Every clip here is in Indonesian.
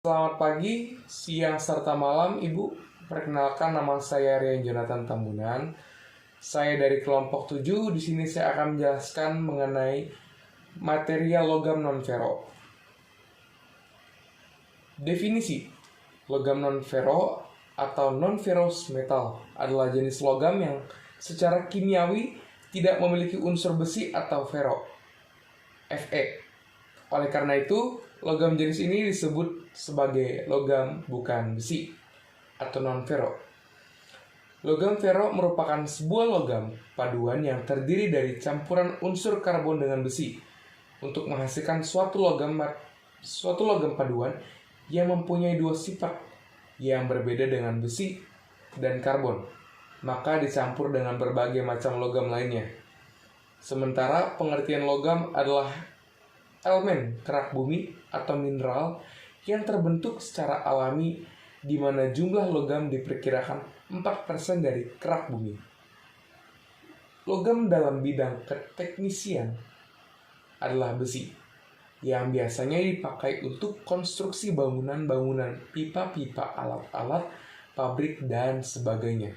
Selamat pagi, siang, serta malam, Ibu. Perkenalkan, nama saya Rian Jonathan Tambunan. Saya dari kelompok 7. Di sini saya akan menjelaskan mengenai material logam non-ferro. Definisi logam non-ferro atau non-ferrous metal adalah jenis logam yang secara kimiawi tidak memiliki unsur besi atau ferro, Fe. Oleh karena itu, logam jenis ini disebut sebagai logam bukan besi atau non-ferro. Logam ferro merupakan sebuah logam paduan yang terdiri dari campuran unsur karbon dengan besi untuk menghasilkan suatu logam paduan yang mempunyai dua sifat yang berbeda dengan besi dan karbon, maka dicampur dengan berbagai macam logam lainnya. Sementara pengertian logam adalah elemen kerak bumi atau mineral yang terbentuk secara alami di mana jumlah logam diperkirakan 4% dari kerak bumi. Logam dalam bidang keteknisian adalah besi yang biasanya dipakai untuk konstruksi bangunan-bangunan, pipa-pipa, alat-alat, pabrik, dan sebagainya.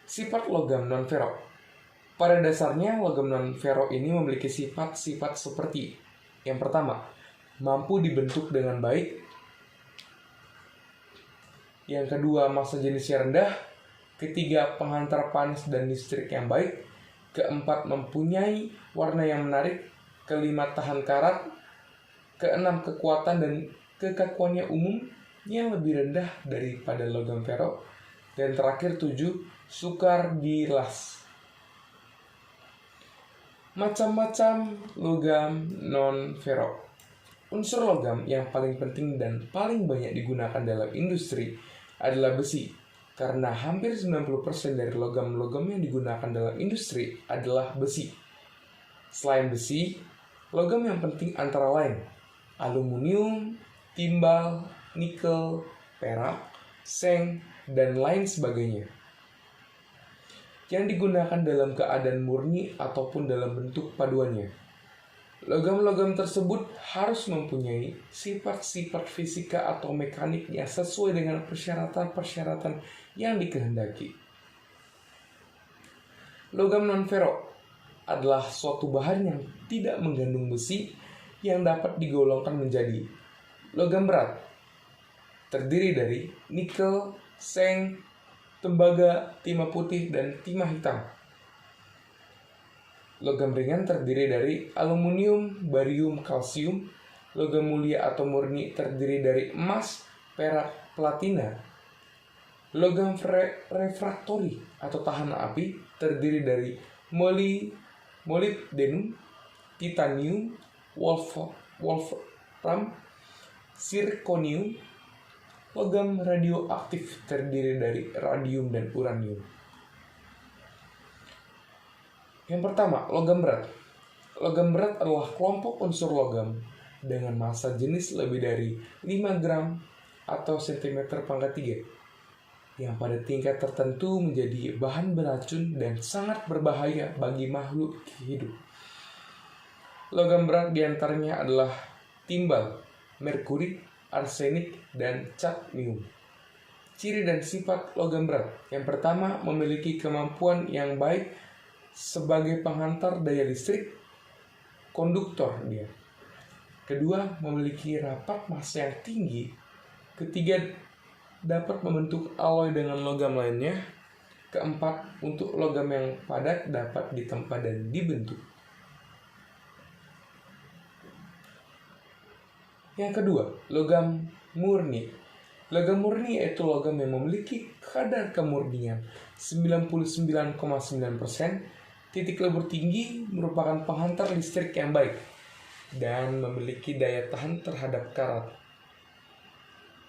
Sifat logam non-ferro. Pada dasarnya, logam non-ferro ini memiliki sifat-sifat seperti: yang pertama, mampu dibentuk dengan baik. Yang kedua, massa jenisnya rendah. Ketiga, penghantar panas dan listrik yang baik. Keempat, mempunyai warna yang menarik. Kelima, tahan karat. Keenam, kekuatan dan kekakuannya umumnya lebih rendah daripada logam ferro. Dan terakhir, 7, sukar dilas. Macam-macam logam non-ferro. Unsur logam yang paling penting dan paling banyak digunakan dalam industri adalah besi, karena hampir 90% dari logam-logam yang digunakan dalam industri adalah besi. Selain besi, logam yang penting antara lain aluminium, timbal, nikel, perak, seng, dan lain sebagainya, yang digunakan dalam keadaan murni ataupun dalam bentuk paduannya. Logam-logam tersebut harus mempunyai sifat-sifat fisika atau mekanik yang sesuai dengan persyaratan-persyaratan yang dikehendaki. Logam non-ferro adalah suatu bahan yang tidak mengandung besi yang dapat digolongkan menjadi logam berat, terdiri dari nikel, seng, tembaga, timah putih, dan timah hitam. Logam ringan terdiri dari aluminium, barium, kalsium. Logam mulia atau murni terdiri dari emas, perak, platina. Logam refraktori atau tahan api terdiri dari molybdenum, titanium, wolfram, zirconium. Logam radioaktif terdiri dari radium dan uranium. Yang pertama, logam berat. Logam berat adalah kelompok unsur logam dengan massa jenis lebih dari 5 gram atau cm/3 yang pada tingkat tertentu menjadi bahan beracun dan sangat berbahaya bagi makhluk hidup. Logam berat diantaranya adalah timbal, merkuri, arsenik, dan cadmium. Ciri dan sifat logam berat. Yang pertama, memiliki kemampuan yang baik sebagai penghantar daya listrik, konduktor dia. Kedua, memiliki rapat massa yang tinggi. Ketiga, dapat membentuk alloy dengan logam lainnya. Keempat, untuk logam yang padat dapat ditempa dan dibentuk. Yang kedua, logam murni. Logam murni yaitu logam yang memiliki kadar kemurnian 99,9%. Titik lebur tinggi, merupakan penghantar listrik yang baik, dan memiliki daya tahan terhadap karat.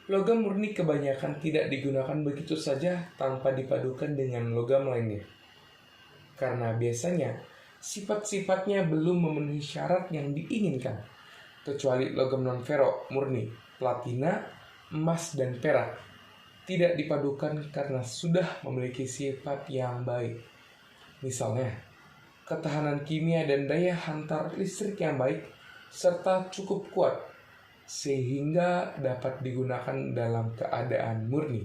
Logam murni kebanyakan tidak digunakan begitu saja tanpa dipadukan dengan logam lainnya, karena biasanya sifat-sifatnya belum memenuhi syarat yang diinginkan, kecuali logam non-ferro murni, platina, emas, dan perak. Tidak dipadukan karena sudah memiliki sifat yang baik. Misalnya, ketahanan kimia dan daya hantar listrik yang baik, serta cukup kuat sehingga dapat digunakan dalam keadaan murni.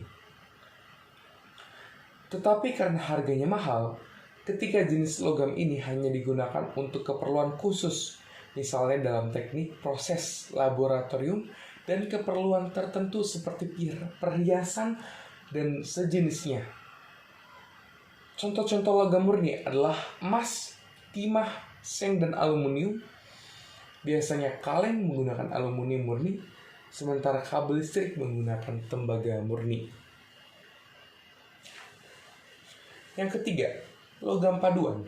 Tetapi karena harganya mahal, ketika jenis logam ini hanya digunakan untuk keperluan khusus, misalnya dalam teknik proses laboratorium dan keperluan tertentu seperti perhiasan dan sejenisnya. Contoh-contoh logam murni adalah emas, timah, seng, dan aluminium. Biasanya kaleng menggunakan aluminium murni, sementara kabel listrik menggunakan tembaga murni. Yang ketiga, logam paduan.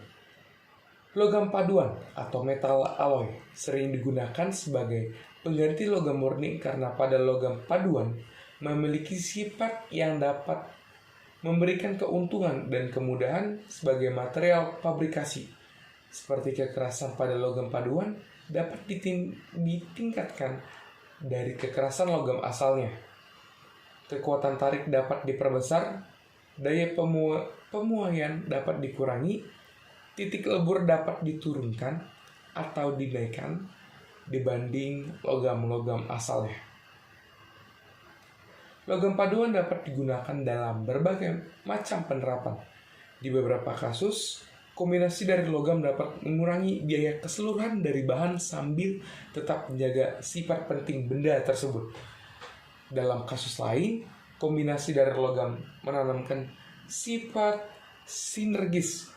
Logam paduan atau metal alloy sering digunakan sebagai pengganti logam murni karena pada logam paduan memiliki sifat yang dapat memberikan keuntungan dan kemudahan sebagai material fabrikasi. Seperti kekerasan pada logam paduan dapat ditingkatkan dari kekerasan logam asalnya. Kekuatan tarik dapat diperbesar, daya pemuaian dapat dikurangi, titik lebur dapat diturunkan atau dinaikkan dibanding logam-logam asalnya. Logam paduan dapat digunakan dalam berbagai macam penerapan. Di beberapa kasus, kombinasi dari logam dapat mengurangi biaya keseluruhan dari bahan sambil tetap menjaga sifat penting benda tersebut. Dalam kasus lain, kombinasi dari logam menanamkan sifat sinergis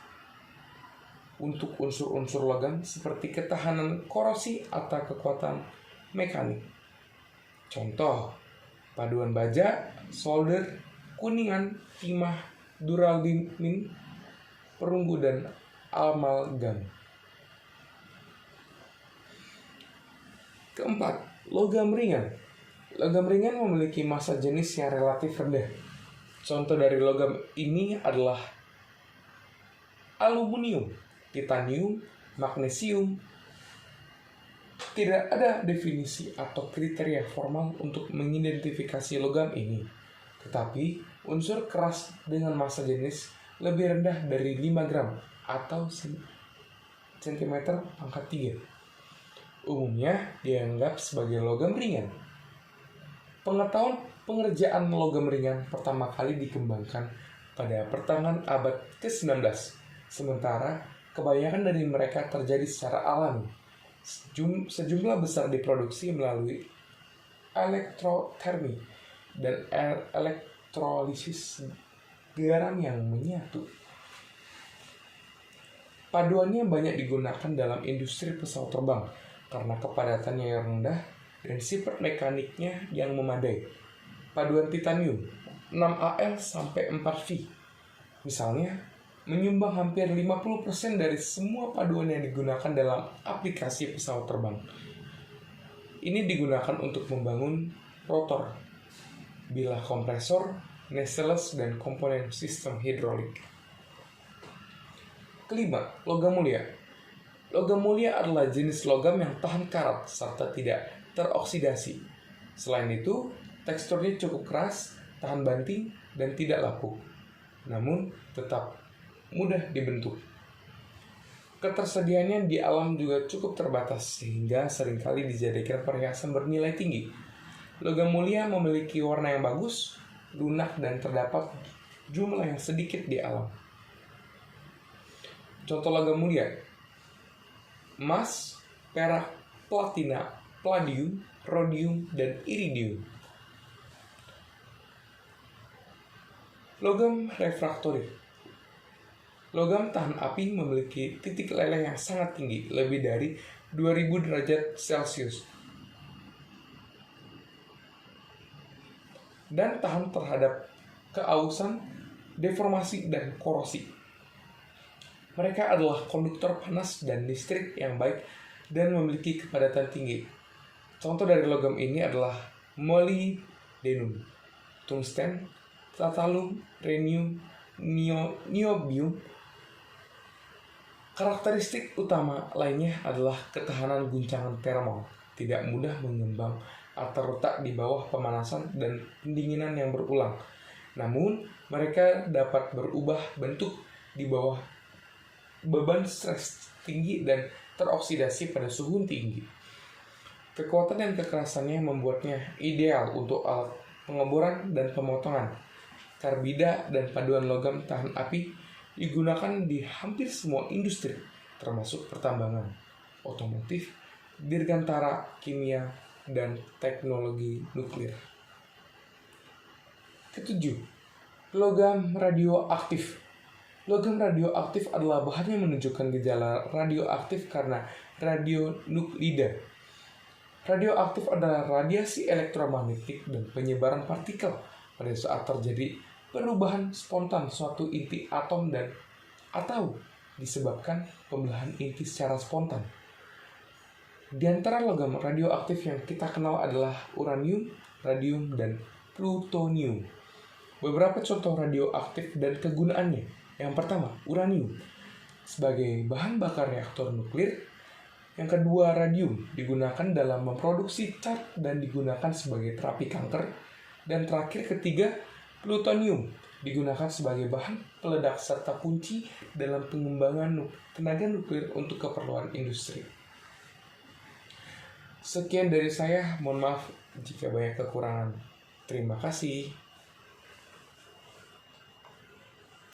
untuk unsur-unsur logam seperti ketahanan korosi atau kekuatan mekanik. Contoh, paduan baja, solder, kuningan, timah, duralumin, perunggu, dan amalgam. Keempat, logam ringan. Logam ringan memiliki massa jenis yang relatif rendah. Contoh dari logam ini adalah aluminium, titanium, magnesium. Tidak ada definisi atau kriteria formal untuk mengidentifikasi logam ini, tetapi unsur keras dengan massa jenis lebih rendah dari 5 gram atau cm pangkat 3. Umumnya dianggap sebagai logam ringan. Pengetahuan pengerjaan logam ringan pertama kali dikembangkan pada pertengahan abad ke-19, sementara kebanyakan dari mereka terjadi secara alami. Sejumlah besar diproduksi melalui elektrotermi dan elektrolisis garam yang menyatu. Paduannya banyak digunakan dalam industri pesawat terbang karena kepadatannya yang rendah dan sifat mekaniknya yang memadai. Paduan titanium 6Al sampai 4V misalnya menyumbang hampir 50% dari semua paduan yang digunakan dalam aplikasi pesawat terbang. Ini digunakan untuk membangun rotor, bilah kompresor, nacelles, dan komponen sistem hidrolik. Kelima, logam mulia. Logam mulia adalah jenis logam yang tahan karat serta tidak teroksidasi. Selain itu, teksturnya cukup keras, tahan banting, dan tidak lapuk. Namun, tetap mudah dibentuk. Ketersediaannya di alam juga cukup terbatas sehingga seringkali dijadikan perhiasan bernilai tinggi. Logam mulia memiliki warna yang bagus, lunak, dan terdapat jumlah yang sedikit di alam. Contoh logam mulia: emas, perak, platina, palladium, rhodium, dan iridium. Logam refraktorik. Logam tahan api memiliki titik leleh yang sangat tinggi, lebih dari 2000 derajat Celcius, dan tahan terhadap keausan, deformasi, dan korosi. Mereka adalah konduktor panas dan listrik yang baik dan memiliki kepadatan tinggi. Contoh dari logam ini adalah molybdenum, tungsten, tantalum, rhenium, niobium. Karakteristik utama lainnya adalah ketahanan guncangan termal, tidak mudah mengembang atau retak di bawah pemanasan dan pendinginan yang berulang. Namun, mereka dapat berubah bentuk di bawah beban stres tinggi dan teroksidasi pada suhu tinggi. Kekuatan dan kekerasannya membuatnya ideal untuk alat pengeboran dan pemotongan. Karbida dan paduan logam tahan api digunakan di hampir semua industri, termasuk pertambangan, otomotif, dirgantara, kimia, dan teknologi nuklir. Ketujuh, logam radioaktif. Logam radioaktif adalah bahan yang menunjukkan gejala radioaktif karena radionuklida. Radioaktif adalah radiasi elektromagnetik dan penyebaran partikel pada saat terjadi perubahan spontan suatu inti atom dan atau disebabkan pembelahan inti secara spontan. Di antara logam radioaktif yang kita kenal adalah uranium, radium, dan plutonium. Beberapa contoh radioaktif dan kegunaannya. Yang pertama, uranium sebagai bahan bakar reaktor nuklir. Yang kedua, radium digunakan dalam memproduksi cat dan digunakan sebagai terapi kanker. Dan terakhir, ketiga, plutonium digunakan sebagai bahan peledak serta kunci dalam pengembangan tenaga nuklir untuk keperluan industri. Sekian dari saya, mohon maaf jika banyak kekurangan. Terima kasih.